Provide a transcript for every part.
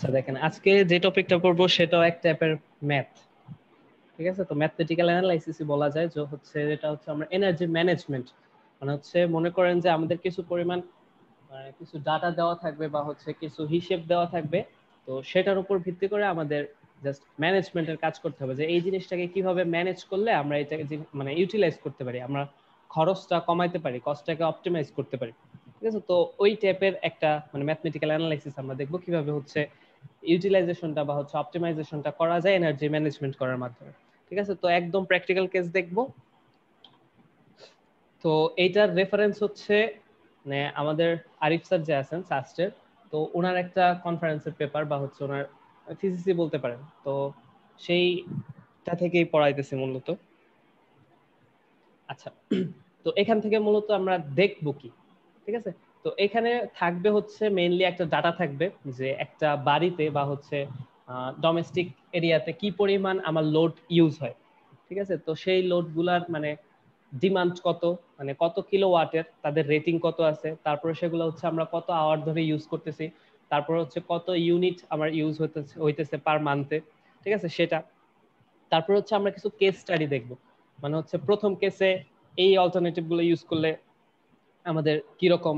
আচ্ছা দেখেন, আজকে যে টপিকটা পড়বো সেটাও এক টাইপের ম্যাথ। ঠিক আছে, তো ম্যাথমেটিক্যাল অ্যানালাইসিসই বলা যায়, যে হচ্ছে এটা হচ্ছে আমরা এনার্জি ম্যানেজমেন্ট, মানে হচ্ছে মনে করেন যে আমাদের কিছু পরিমাণ কিছু ডাটা দেওয়া থাকবে বা হচ্ছে কিছু হিসেব দেওয়া থাকবে, তো সেটার উপর ভিত্তি করে আমাদের জাস্ট ম্যানেজমেন্টের কাজ করতে হবে, যে এই জিনিসটাকে কিভাবে ম্যানেজ করলে আমরা এটাকে মানে ইউটিলাইজ করতে পারি, আমরা খরচটা কমাইতে পারি, কস্টটাকে অপটিমাইজ করতে পারি। ঠিক আছে, তো ওই টাইপের একটা মানে ম্যাথমেটিক্যাল অ্যানালাইসিস আমরা দেখবো কিভাবে হচ্ছে ইউটিলাইজেশনটা বা হচ্ছে অপটিমাইজেশনটা করা যায় এনার্জি ম্যানেজমেন্ট করার মাধ্যমে। ঠিক আছে, তো একদম প্র্যাকটিক্যাল কেস দেখবো। তো এইটার রেফারেন্স হচ্ছে মানে আমাদের আরিফ স্যার যে আছেন সাস্টের, তো ওনার একটা কনফারেন্সের পেপার বা হচ্ছে ওনার থিসিসই বলতে পারেন, তো সেইটা থেকেই পড়াইতেছি মূলত। আচ্ছা, তো এখান থেকে মূলত আমরা দেখবো কি, ঠিক আছে, তো এখানে থাকবে হচ্ছে মেইনলি একটা ডাটা থাকবে, যে একটা বাড়িতে বা হচ্ছে ডোমেস্টিক এরিয়াতে কি পরিমাণ আমার লোড ইউজ হয়। ঠিক আছে, তো সেই লোড গুলার মানে ডিমান্ড কত, মানে কত কিলোওয়াটের, তাদের রেটিং কত আছে, তারপরে সেগুলো হচ্ছে আমরা কত আওয়ার ধরে ইউজ করতেছি, তারপর হচ্ছে কত ইউনিট আমার ইউজ হইতেছে পার মান্থে। ঠিক আছে, সেটা তারপর হচ্ছে আমরা কিছু কেস স্টাডি দেখব, মানে হচ্ছে প্রথম কেসে এই অল্টারনেটিভ গুলো ইউজ করলে আমাদের কিরকম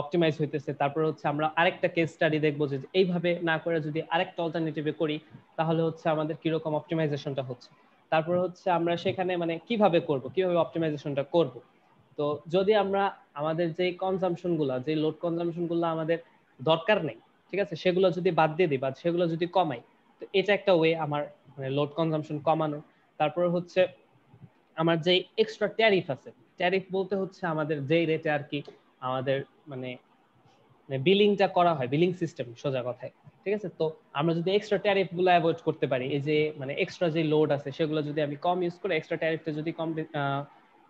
অপটিমাইজ হইতেছে, তারপর হচ্ছে আমরা আরেকটা কেস স্টাডি দেখবো যে এইভাবে না করে যদি আরেকটা অল্টারনেটিভে করি তাহলে হচ্ছে আমাদের কিরকম অপটিমাইজেশনটা হচ্ছে, তারপর হচ্ছে আমরা সেখানে মানে কিভাবে করব, কিভাবে অপটিমাইজেশনটা করব। তো যদি আমরা আমাদের যে কনজাম্পশন গুলা, যে লোড কনজাম্পশন গুলো আমাদের দরকার নেই, ঠিক আছে, সেগুলো যদি বাদ দিয়ে দিই বা সেগুলো যদি কমাই, তো এটা একটা ওয়ে আমার মানে লোড কনজাম্পশন কমানো। তারপর হচ্ছে আমার যে এক্সট্রা ট্যারিফ আছে, ট্যারিফ বলতে হচ্ছে আমাদের যেই রেটে আর কি আমাদের মানে বিলিংটা করা হয়, বিলিং সিস্টেম সোজা কথায়। ঠিক আছে, তো আমরা যদি এক্সট্রা ট্যারিফ গুলো অ্যাভয়েড করতে পারি, এই যে মানে এক্সট্রা যে লোড আছে সেগুলো যদি আমি কম ইউজ করে এক্সট্রা ট্যারিফটা যদি কম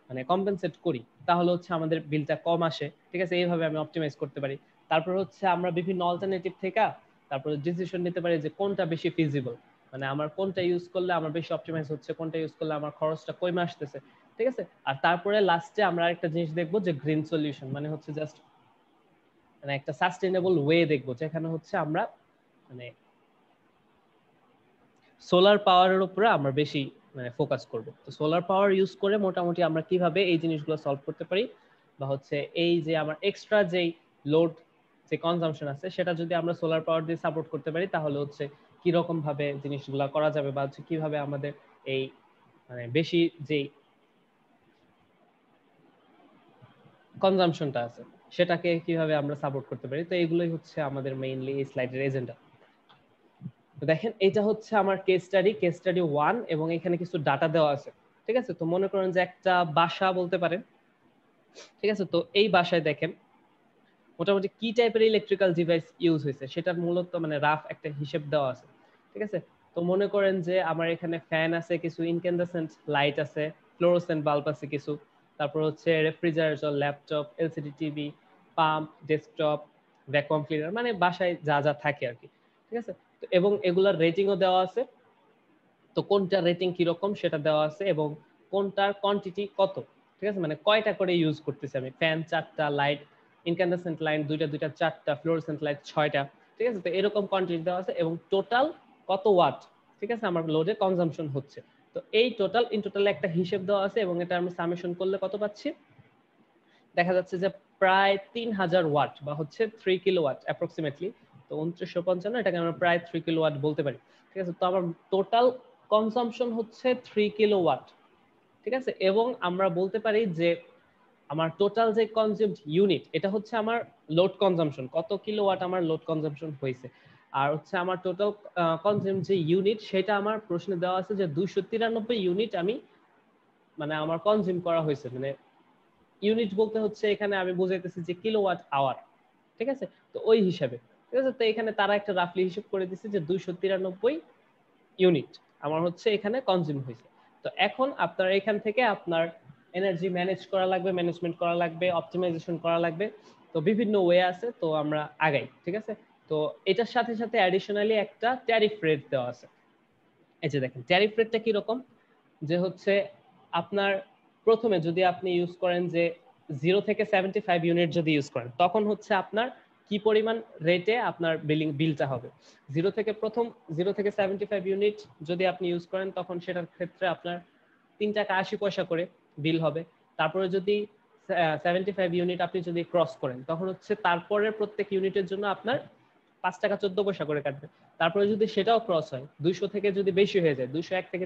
মানে কম্পেনসেট করি, তাহলে হচ্ছে আমাদের বিলটা কম আসে। ঠিক আছে, এইভাবে আমি অপটিমাইজ করতে পারি। তারপর হচ্ছে আমরা বিভিন্ন অল্টারনেটিভ থেকে তারপর ডিসিশন নিতে পারি যে কোনটা বেশি ফিজিবল, মানে আমার কোনটা ইউজ করলে আমার বেশি অপটিমাইজ হচ্ছে, কোনটা ইউজ করলে আমার খরচটা কমে আসতেছে। ঠিক আছে, আর তারপরে লাস্টে আমরা আরেকটা জিনিস দেখবো যে গ্রিন সলিউশন, মানে হচ্ছে জাস্ট মানে একটা সাস্টেইনেবল ওয়ে দেখবো, যেখানে হচ্ছে আমরা মানে সোলার পাওয়ারের উপরে আমরা বেশি মানে ফোকাস করব। তো সোলার পাওয়ার ইউজ করে মোটামুটি আমরা কিভাবে এই জিনিসগুলো সলভ করতে পারি, বা হচ্ছে এই যে আমার এক্সট্রা যেই লোড যে কনজাম্পশন আছে সেটা যদি আমরা সোলার পাওয়ার দিয়ে সাপোর্ট করতে পারি, তাহলে হচ্ছে কি রকম ভাবে জিনিসগুলো করা যাবে, বা হচ্ছে কিভাবে আমাদের এই মানে বেশি যেই কনজাম্পশনটা আছে সেটাকে কিভাবে আমরা সাপোর্ট করতে পারি। তো এইগুলোই হচ্ছে আমাদের মেইনলি এই স্লাইডের এজেন্ডা। তো দেখেন, এটা হচ্ছে আমার কেস স্টাডি 1, এবং এখানে কিছু ডাটা দেওয়া আছে। ঠিক আছে, তো মনে করেন যে একটা বাসা বলতে পারেন। ঠিক আছে, তো এই বাসায় দেখেন মোটামুটি কি টাইপের ইলেকট্রিক্যাল ডিভাইস ইউজ হয়েছে সেটার মূলত মানে রাফ একটা হিসেব দেওয়া আছে। ঠিক আছে, তো মনে করেন যে আমার এখানে ফ্যান আছে, কিছু ইনক্যান্ডেসেন্ট লাইট আছে, ফ্লোরোসেন্ট বাল্ব আছে কিছু, তারপর হচ্ছে refrigerator, laptop, LCD TV, pump, desktop, vacuum cleaner, মানে বাসায় যা যা থাকে আর কি। ঠিক আছে, তো এবং এগুলার রেটিংও দেওয়া আছে, তো কোনটা রেটিং কিরকম সেটা দেওয়া আছে, এবং কোনটার কোয়ান্টিটি কত। ঠিক আছে, মানে কয়টা করে ইউজ করতেছি আমি, ফ্যান 4টা, লাইট ইনক্যান্ডেসেন্ট লাইট 2টা 2টা 4টা, ফ্লোরোসেন্ট লাইট 6টা। ঠিক আছে, তো এরকম কোয়ান্টিটি দেওয়া আছে, এবং টোটাল কত ওয়াট ঠিক আছে আমার লোডে কনজাম্পশন হচ্ছে। তো এই টোটাল ইন টোটাল একটা হিসেব দেওয়া আছে, এবং এটা আমি সামেশন করলে কত পাচ্ছি, দেখা যাচ্ছে যে প্রায় 3000 ওয়াট বা হচ্ছে 3 কিলোওয়াট অ্যাপ্রক্সিমেটলি। তো 2955, এটাকে আমরা প্রায় 3 কিলোওয়াট বলতে পারি। ঠিক আছে, তো আমার টোটাল কনজাম্পশন হচ্ছে 3 কিলোওয়াট। ঠিক আছে, এবং আমরা বলতে পারি যে আমার টোটাল যে কনজিউমড ইউনিট, এটা হচ্ছে আমার লোড কনজাম্পশন, কত কিলোওয়াট আমার লোড কনজাম্পশন হয়েছে। আর হচ্ছে আমার টোটাল কনজিউম যে ইউনিট, সেটা আমার প্রশ্নে দেওয়া আছে যে 293 ইউনিট আমি মানে আমার কনজিউম করা হয়েছে, মানে ইউনিট বলতে হচ্ছে এখানে আমি বুঝাইতেছি যে কিলোওয়াট আওয়ার। ঠিক আছে, তো ওই হিসাবে। ঠিক আছে, তো এখানে তারা একটা রাফলি হিসাব করে দিচ্ছে যে 293 ইউনিট আমার হচ্ছে এখানে কনজিউম হয়েছে। তো এখন আপনার এখান থেকে আপনার এনার্জি ম্যানেজ করা লাগবে, ম্যানেজমেন্ট করা লাগবে, অপটিমাইজেশন করা লাগবে। তো বিভিন্ন ওয়ে আছে, তো আমরা আগাই। ঠিক আছে, তো এটার সাথে সাথে অ্যাডিশনালি একটা ট্যারিফ রেট দেওয়া আছে। এই যে দেখেন ট্যারিফ রেটটা কিরকম, যে হচ্ছে আপনার প্রথমে যদি আপনি ইউজ করেন যে 0 থেকে 75 ইউনিট যদি ইউজ করেন, তখন হচ্ছে আপনার কি পরিমাণ রেটে আপনার বিলটা হবে। 0 থেকে 75 ইউনিট যদি আপনি ইউজ করেন তখন সেটার ক্ষেত্রে আপনার 3 টাকা 80 পয়সা করে বিল হবে। তারপরে যদি 75 ইউনিট আপনি যদি ক্রস করেন তখন হচ্ছে তারপরে প্রত্যেক ইউনিটের জন্য আপনার 5 টাকা 14 পয়সা করে কাটবে। তারপরে যদি সেটাও ক্রস হয় 200 থেকে যদি বেশি হয়ে যায় 201 থেকে